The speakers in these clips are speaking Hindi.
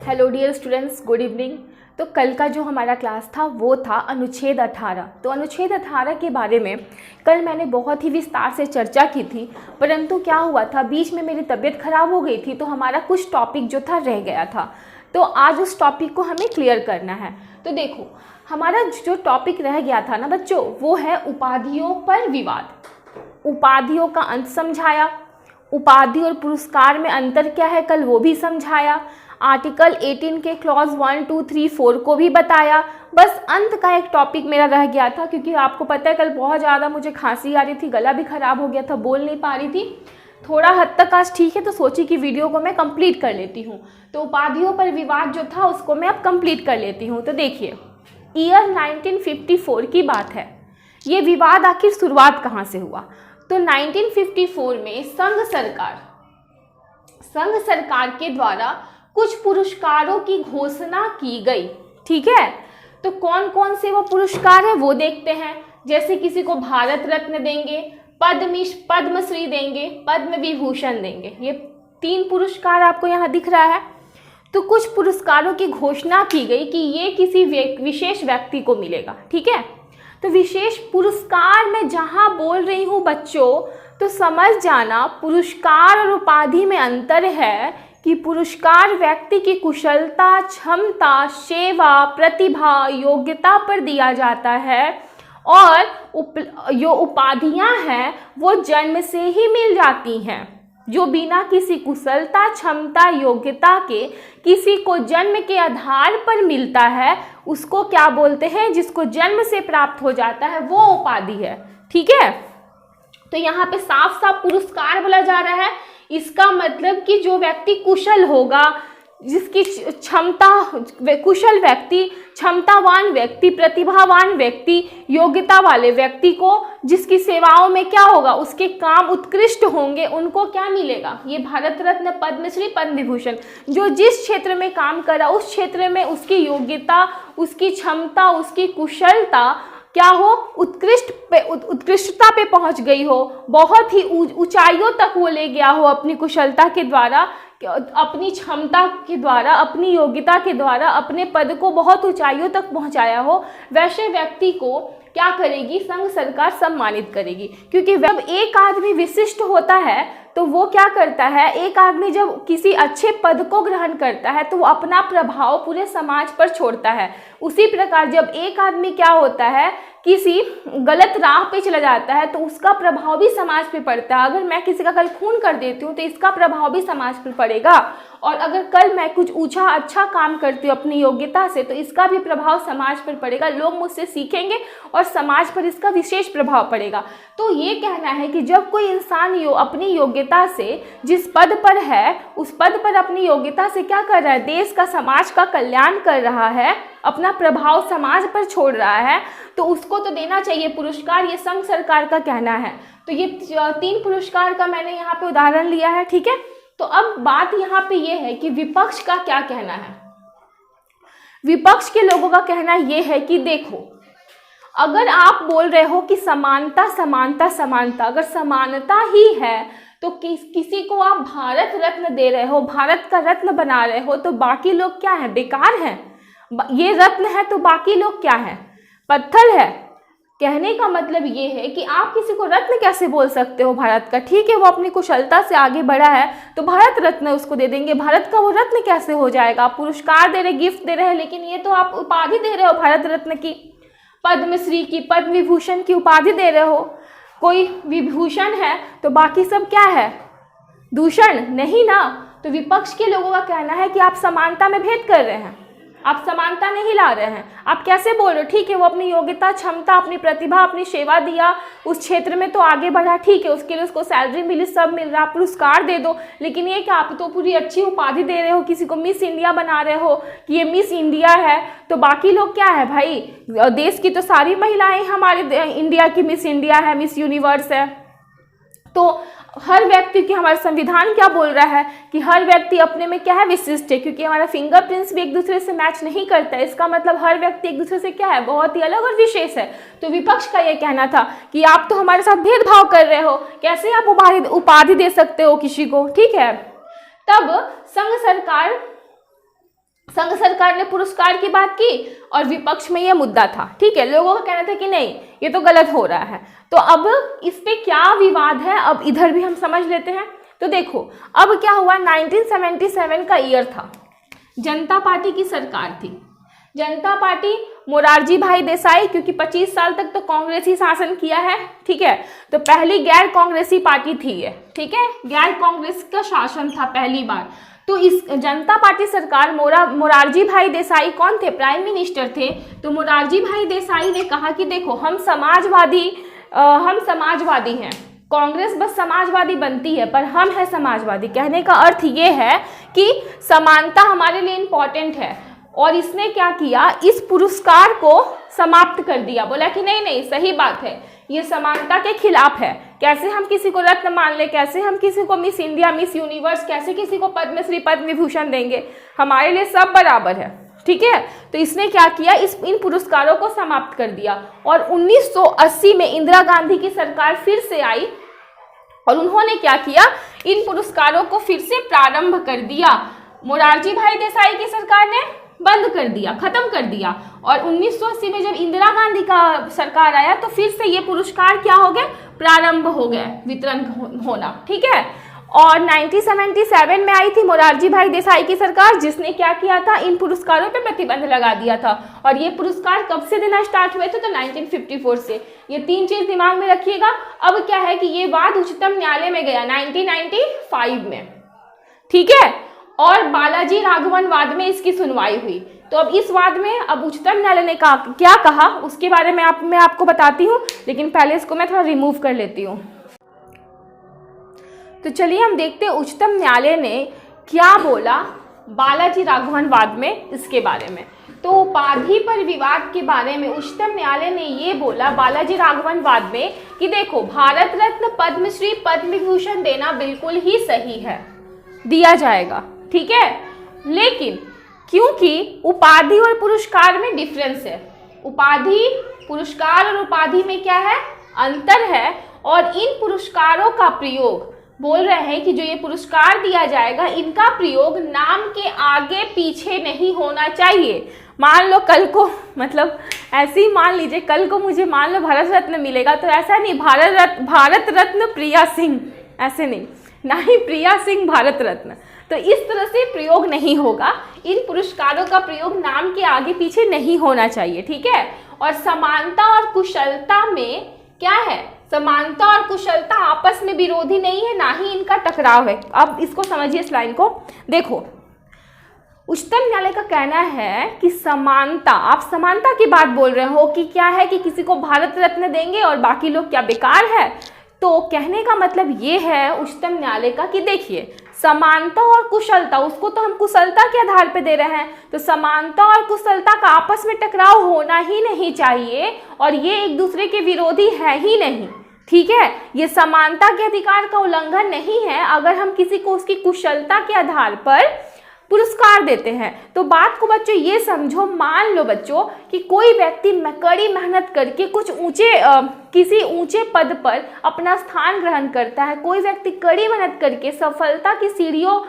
Hello dear students, good evening. तो कल का जो हमारा क्लास था वो था अनुच्छेद 18। तो अनुच्छेद 18 के बारे में कल मैंने बहुत ही विस्तार से चर्चा की थी, परंतु क्या हुआ था, बीच में मेरी तबीयत खराब हो गई थी तो हमारा कुछ टॉपिक जो था रह गया था। तो आज उस टॉपिक को हमें क्लियर करना है। तो देखो, हमारा जो टॉपिक रह गया था ना बच्चों, वो है उपाधियों पर विवाद। उपाधियों का अंत समझाया, उपाधि और पुरस्कार में अंतर क्या है कल वो भी समझाया, आर्टिकल 18 के क्लॉज 1, 2, 3, 4 को भी बताया। बस अंत का एक टॉपिक मेरा रह गया था, क्योंकि आपको पता है कल बहुत ज़्यादा मुझे खांसी आ रही थी, गला भी ख़राब हो गया था, बोल नहीं पा रही थी। थोड़ा हद तक आज ठीक है, तो सोची कि वीडियो को मैं कंप्लीट कर लेती हूँ। तो उपाधियों पर विवाद जो था उसको मैं अब कंप्लीट कर लेती हूँ। तो देखिए, ईयर 1954 की बात है। ये विवाद आखिर शुरुआत कहाँ से हुआ? तो 1954 में संघ सरकार के द्वारा कुछ पुरस्कारों की घोषणा की गई। ठीक है, तो कौन कौन से वो पुरस्कार है वो देखते हैं। जैसे किसी को भारत रत्न देंगे, पद्मश्री देंगे, पद्म विभूषण देंगे। ये 3 पुरस्कार आपको यहाँ दिख रहा है। तो कुछ पुरस्कारों की घोषणा की गई कि ये किसी विशेष व्यक्ति को मिलेगा। ठीक है, तो विशेष पुरस्कार में जहाँ बोल रही हूँ बच्चों, तो समझ जाना पुरस्कार और उपाधि में अंतर है कि पुरस्कार व्यक्ति की कुशलता, क्षमता, सेवा, प्रतिभा, योग्यता पर दिया जाता है, और जो उपाधियां हैं वो जन्म से ही मिल जाती हैं। जो बिना किसी कुशलता, क्षमता, योग्यता के किसी को जन्म के आधार पर मिलता है उसको क्या बोलते हैं? जिसको जन्म से प्राप्त हो जाता है वो उपाधि है। ठीक है, तो यहाँ पे साफ साफ पुरस्कार बोला जा रहा है। इसका मतलब कि जो व्यक्ति कुशल होगा, जिसकी क्षमता, कुशल व्यक्ति, क्षमतावान व्यक्ति, प्रतिभावान व्यक्ति, योग्यता वाले व्यक्ति को जिसकी सेवाओं में क्या होगा, उसके काम उत्कृष्ट होंगे, उनको क्या मिलेगा? ये भारत रत्न, पद्मश्री, पद्म विभूषण। जो जिस क्षेत्र में काम करा उस क्षेत्र में उसकी योग्यता, उसकी क्षमता, उसकी कुशलता क्या हो, उत्कृष्टता पे पहुंच गई हो, बहुत ही ऊंचाइयों तक वो ले गया हो अपनी कुशलता के द्वारा, अपनी क्षमता के द्वारा, अपनी योग्यता के द्वारा अपने पद को बहुत ऊंचाइयों तक पहुंचाया हो, वैसे व्यक्ति को क्या करेगी? संघ सरकार सम्मानित करेगी। क्योंकि जब एक आदमी विशिष्ट होता है तो वो क्या करता है, एक आदमी जब किसी अच्छे पद को ग्रहण करता है तो वो अपना प्रभाव पूरे समाज पर छोड़ता है। उसी प्रकार जब एक आदमी क्या होता है, किसी गलत राह पे चला जाता है तो उसका प्रभाव भी समाज पे पड़ता है। अगर मैं किसी का कल खून कर देती हूँ तो इसका प्रभाव भी समाज पर पड़ेगा, और अगर कल मैं कुछ ऊंचा अच्छा काम करती हूँ अपनी योग्यता से तो इसका भी प्रभाव समाज पर पड़ेगा। लोग मुझसे सीखेंगे और समाज पर इसका विशेष प्रभाव पड़ेगा। तो ये कहना है कि जब कोई इंसान अपनी योग्यता से जिस पद पर है उस पद पर अपनी योग्यता से क्या कर रहा है, देश का, समाज का कल्याण कर रहा है, अपना प्रभाव समाज पर छोड़ रहा है, तो उसको तो देना चाहिए पुरस्कार। ये संघ सरकार का कहना है। तो ये 3 पुरस्कार का मैंने यहाँ पे उदाहरण लिया है। ठीक है, तो अब बात यहाँ पे ये है कि विपक्ष का क्या कहना है। विपक्ष के लोगों का कहना ये है कि देखो, अगर आप बोल रहे हो कि समानता समानता समानता, अगर समानता ही है तो किसी को आप भारत रत्न दे रहे हो, भारत का रत्न बना रहे हो, तो बाकी लोग क्या है? बेकार हैं। ये रत्न है तो बाकी लोग क्या है? पत्थर है। कहने का मतलब ये है कि आप किसी को रत्न कैसे बोल सकते हो भारत का? ठीक है, वो अपनी कुशलता से आगे बढ़ा है तो भारत रत्न उसको दे देंगे, भारत का वो रत्न कैसे हो जाएगा? आप पुरस्कार दे रहे, गिफ्ट दे रहे हैं, लेकिन ये तो आप उपाधि दे रहे हो भारत रत्न की, पद्मश्री की, पद्म विभूषण की उपाधि दे रहे हो। कोई विभूषण है तो बाकी सब क्या है? दूषण नहीं ना। तो विपक्ष के लोगों का कहना है कि आप समानता में भेद कर रहे हैं, आप समानता नहीं ला रहे हैं। आप कैसे बोल रहे हो? ठीक है, वो अपनी योग्यता, क्षमता, अपनी प्रतिभा, अपनी सेवा दिया, उस क्षेत्र में तो आगे बढ़ा, ठीक है, उसके लिए उसको सैलरी मिली, सब मिल रहा, पुरस्कार दे दो। लेकिन ये क्या, आप तो पूरी अच्छी उपाधि दे रहे हो, किसी को मिस इंडिया बना रहे हो कि ये मिस इंडिया है, तो बाकी लोग क्या है भाई? देश की तो सारी महिलाएं हमारे इंडिया की मिस इंडिया है, मिस यूनिवर्स है। तो हर व्यक्ति की, हमारा संविधान क्या बोल रहा है कि हर व्यक्ति अपने में क्या है? विशिष्ट है। क्योंकि हमारा फिंगरप्रिंट्स भी एक दूसरे से मैच नहीं करता है, इसका मतलब हर व्यक्ति एक दूसरे से क्या है? बहुत ही अलग और विशेष है। तो विपक्ष का ये कहना था कि आप तो हमारे साथ भेदभाव कर रहे हो, कैसे आप उपाधि दे सकते हो किसी को? ठीक है, तब संघ सरकार संघ सरकार ने पुरस्कार की बात की और विपक्ष में यह मुद्दा था, ठीक है। लोगों का कहना था कि नहीं ये तो गलत हो रहा है। तो अब इस पे क्या विवाद है, अब इधर भी हम समझ लेते हैं। तो देखो अब क्या हुआ, 1977 का ईयर था, जनता पार्टी की सरकार थी। जनता पार्टी मोरारजी भाई देसाई, क्योंकि 25 साल तक तो कांग्रेस ही शासन किया है, ठीक है, तो पहली गैर कांग्रेसी पार्टी थी ये, ठीक है, गैर कांग्रेस का शासन था पहली बार। तो इस जनता पार्टी सरकार मोरारजी भाई देसाई कौन थे, प्राइम मिनिस्टर थे। तो मोरारजी भाई देसाई ने कहा कि देखो हम समाजवादी हैं, कांग्रेस बस समाजवादी बनती है पर हम है समाजवादी। कहने का अर्थ ये है कि समानता हमारे लिए इम्पोर्टेंट है। और इसने क्या किया, इस पुरस्कार को समाप्त कर दिया, बोला कि नहीं नहीं सही बात है, ये समानता के खिलाफ है। कैसे हम किसी को रत्न मान ले, कैसे हम किसी को मिस इंडिया, मिस यूनिवर्स, कैसे किसी को पद्मश्री, पद्म विभूषण देंगे, हमारे लिए सब बराबर है, ठीक है। तो इसने क्या किया, इन पुरस्कारों को समाप्त कर दिया। और 1980 में इंदिरा गांधी की सरकार फिर से आई और उन्होंने क्या किया, इन पुरस्कारों को फिर से प्रारंभ कर दिया। मोरारजी भाई देसाई की सरकार ने बंद कर दिया, खत्म कर दिया। और 1980 में जब इंदिरा गांधी का सरकार आया तो फिर से ये पुरस्कार क्या हो गए, प्रारंभ हो गए वितरण होना, ठीक है। और 1977 में आई थी मोरारजी भाई देसाई की सरकार, जिसने क्या किया था, इन पुरस्कारों पे प्रतिबंध लगा दिया था। और ये पुरस्कार कब से देना स्टार्ट हुए थे, तो 1954 से। ये 3 चीज दिमाग में रखिएगा। अब क्या है कि ये वाद उच्चतम न्यायालय में गया 1995 में, ठीक है। और बालाजी राघवन वाद में इसकी सुनवाई हुई। तो अब इस वाद में अब उच्चतम न्यायालय ने क्या कहा उसके बारे में मैं आपको बताती हूँ, लेकिन पहले इसको मैं थोड़ा रिमूव कर लेती हूँ। तो चलिए हम देखते हैं उच्चतम न्यायालय ने क्या बोला बालाजी राघवन वाद में, इसके बारे में। तो उपाधि पर विवाद के बारे में उच्चतम न्यायालय ने ये बोला बालाजी राघवन वाद में कि देखो भारत रत्न, पद्मश्री, पद्म विभूषण देना बिल्कुल ही सही है, दिया जाएगा, ठीक है। लेकिन क्योंकि उपाधि और पुरस्कार में डिफरेंस है, उपाधि, पुरस्कार और उपाधि में क्या है, अंतर है। और इन पुरस्कारों का प्रयोग, बोल रहे हैं कि जो ये पुरस्कार दिया जाएगा इनका प्रयोग नाम के आगे पीछे नहीं होना चाहिए। मान लो कल को, मतलब ऐसे ही मान लीजिए कल को मुझे मान लो भारत रत्न मिलेगा, तो ऐसा नहीं भारत रत्न प्रिया सिंह, ऐसे नहीं, ना ही प्रिया सिंह भारत रत्न, तो इस तरह से प्रयोग नहीं होगा। इन पुरस्कारों का प्रयोग नाम के आगे पीछे नहीं होना चाहिए, ठीक है। और समानता और कुशलता में क्या है, समानता और कुशलता आपस में विरोधी नहीं है, ना ही इनका टकराव है। अब इसको समझिए, इस लाइन को देखो। उच्चतम न्यायालय का कहना है कि समानता, आप समानता की बात बोल रहे हो कि क्या है कि किसी को भारत रत्न देंगे और बाकी लोग क्या बेकार है। तो कहने का मतलब ये है उच्चतम न्यायालय का कि देखिए समानता और कुशलता, उसको तो हम कुशलता के आधार पे दे रहे हैं, तो समानता और कुशलता का आपस में टकराव होना ही नहीं चाहिए और ये एक दूसरे के विरोधी है ही नहीं, ठीक है। ये समानता के अधिकार का उल्लंघन नहीं है अगर हम किसी को उसकी कुशलता के आधार पर पुरस्कार देते हैं। तो बात को बच्चों ये समझो, मान लो बच्चों कि कोई व्यक्ति कड़ी मेहनत करके कुछ किसी ऊंचे पद पर अपना स्थान ग्रहण करता है, कोई व्यक्ति कड़ी मेहनत करके सफलता की सीढ़ियों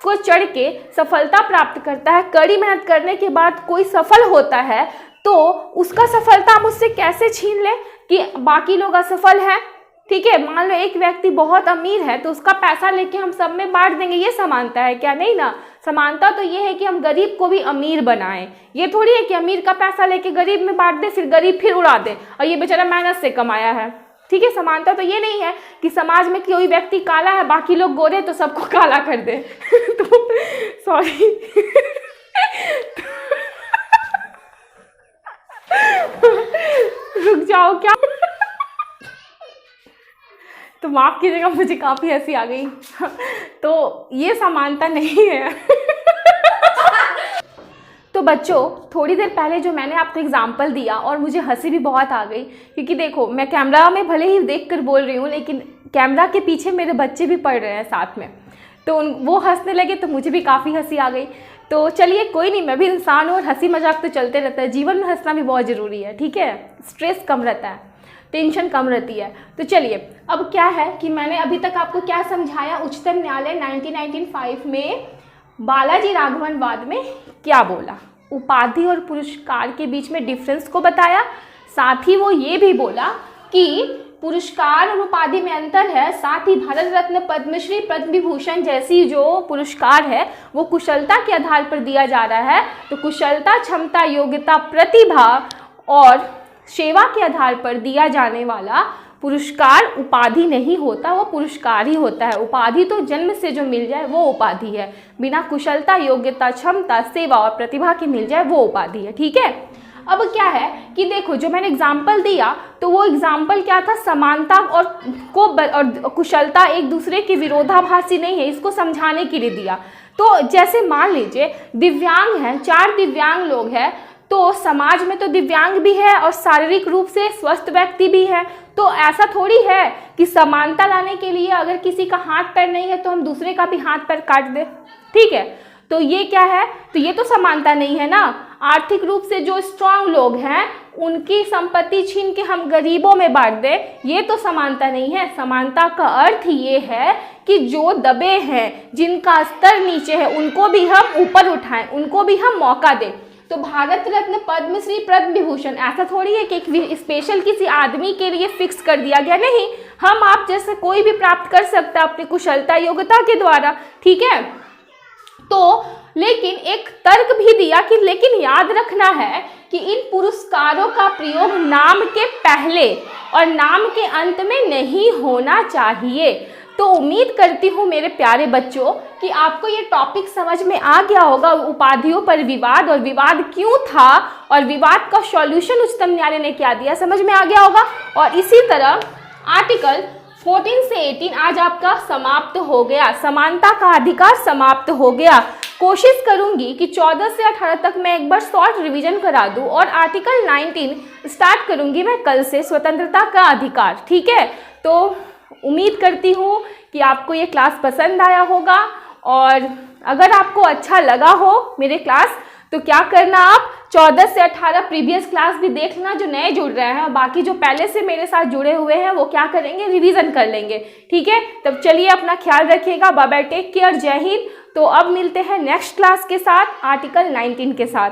को चढ़ के सफलता प्राप्त करता है, कड़ी मेहनत करने के बाद कोई सफल होता है, तो उसका सफलता हम उससे कैसे छीन ले कि बाकी लोग असफल हैं, ठीक है। मान लो एक व्यक्ति बहुत अमीर है तो उसका पैसा लेके हम सब में बांट देंगे, ये समानता है क्या, नहीं ना। समानता तो ये है कि हम गरीब को भी अमीर बनाएं, ये थोड़ी है कि अमीर का पैसा लेके गरीब में बांट दे फिर गरीब फिर उड़ा दे और ये बेचारा मेहनत से कमाया है, ठीक है। समानता तो ये नहीं है कि समाज में कोई व्यक्ति काला है बाकी लोग गोरे तो सबको काला कर दे तो सॉरी रुक जाओ क्या तो माफ कीजिएगा, मुझे काफी हंसी आ गई तो ये समानता नहीं है तो बच्चों थोड़ी देर पहले जो मैंने आपको एग्जाम्पल दिया और मुझे हंसी भी बहुत आ गई, क्योंकि देखो मैं कैमरा में भले ही देख कर बोल रही हूँ लेकिन कैमरा के पीछे मेरे बच्चे भी पढ़ रहे हैं साथ में, तो वो हंसने लगे तो मुझे भी काफ़ी हंसी आ गई। तो चलिए कोई नहीं, मैं भी इंसान हूँ और हंसी मजाक तो चलते रहता है, जीवन में हंसना भी बहुत ज़रूरी है, ठीक है। स्ट्रेस कम रहता है, टेंशन कम रहती है। तो चलिए अब क्या है कि मैंने अभी तक आपको क्या समझाया, उच्चतम न्यायालय 1995 में बालाजी राघवनवाद में क्या बोला, उपाधि और पुरस्कार के बीच में डिफरेंस को बताया, साथ ही वो ये भी बोला कि पुरस्कार और उपाधि में अंतर है, साथ ही भारत रत्न, पद्मश्री, पद्म विभूषण जैसी जो पुरस्कार है वो कुशलता के आधार पर दिया जा रहा है। तो कुशलता, क्षमता, योग्यता, प्रतिभा और सेवा के आधार पर दिया जाने वाला पुरस्कार उपाधि नहीं होता, वो पुरस्कार ही होता है। उपाधि तो जन्म से जो मिल जाए वो उपाधि है, बिना कुशलता, योग्यता, क्षमता, सेवा और प्रतिभा के मिल जाए वो उपाधि है। ठीक है, अब क्या है कि देखो जो मैंने एग्जाम्पल दिया तो वो एग्जाम्पल क्या था, समानता और कुशलता एक दूसरे के विरोधाभासी नहीं है, इसको समझाने के लिए दिया। तो जैसे मान लीजिए दिव्यांग हैं, 4 दिव्यांग लोग हैं, तो समाज में तो दिव्यांग भी है और शारीरिक रूप से स्वस्थ व्यक्ति भी है। तो ऐसा थोड़ी है कि समानता लाने के लिए अगर किसी का हाथ पैर नहीं है तो हम दूसरे का भी हाथ पैर काट दे। ठीक है, तो ये क्या है, तो ये तो समानता नहीं है ना। आर्थिक रूप से जो स्ट्रांग लोग हैं उनकी संपत्ति छीन के हम गरीबों में बांट दें, ये तो समानता नहीं है। समानता का अर्थ ये है कि जो दबे हैं, जिनका स्तर नीचे है, उनको भी हम ऊपर उठाएं, उनको भी हम मौका दें। तो भारत रत्न, पद्मश्री, पद्म विभूषण ऐसा थोड़ी है कि एक स्पेशल किसी आदमी के लिए फिक्स कर दिया गया, नहीं, हम आप जैसे कोई भी प्राप्त कर सकता है अपनी कुशलता, योग्यता के द्वारा। ठीक है, तो लेकिन एक तर्क भी दिया कि लेकिन याद रखना है कि इन पुरस्कारों का प्रयोग नाम के पहले और नाम के अंत में नहीं होना चाहिए। तो उम्मीद करती हूँ मेरे प्यारे बच्चों कि आपको ये टॉपिक समझ में आ गया होगा, उपाधियों पर विवाद और विवाद क्यों था और विवाद का सॉल्यूशन उच्चतम न्यायालय ने क्या दिया, समझ में आ गया होगा। और इसी तरह आर्टिकल 14 से 18 आज आपका समाप्त हो गया, समानता का अधिकार समाप्त हो गया। कोशिश करूंगी कि 14 से 18 तक मैं एक बार शॉर्ट रिवीजन करा दूं और आर्टिकल 19 स्टार्ट करूंगी मैं कल से, स्वतंत्रता का अधिकार। ठीक है, तो उम्मीद करती हूँ कि आपको ये क्लास पसंद आया होगा और अगर आपको अच्छा लगा हो मेरे क्लास तो क्या करना, आप 14 से 18 प्रीवियस क्लास भी देख लेना जो नए जुड़ रहे हैं, और बाकी जो पहले से मेरे साथ जुड़े हुए हैं वो क्या करेंगे, रिवीजन कर लेंगे। ठीक है, तब चलिए अपना ख्याल रखिएगा, बाय बाय, टेक केयर, जय हिंद। तो अब मिलते हैं नेक्स्ट क्लास के साथ, आर्टिकल 19 के साथ।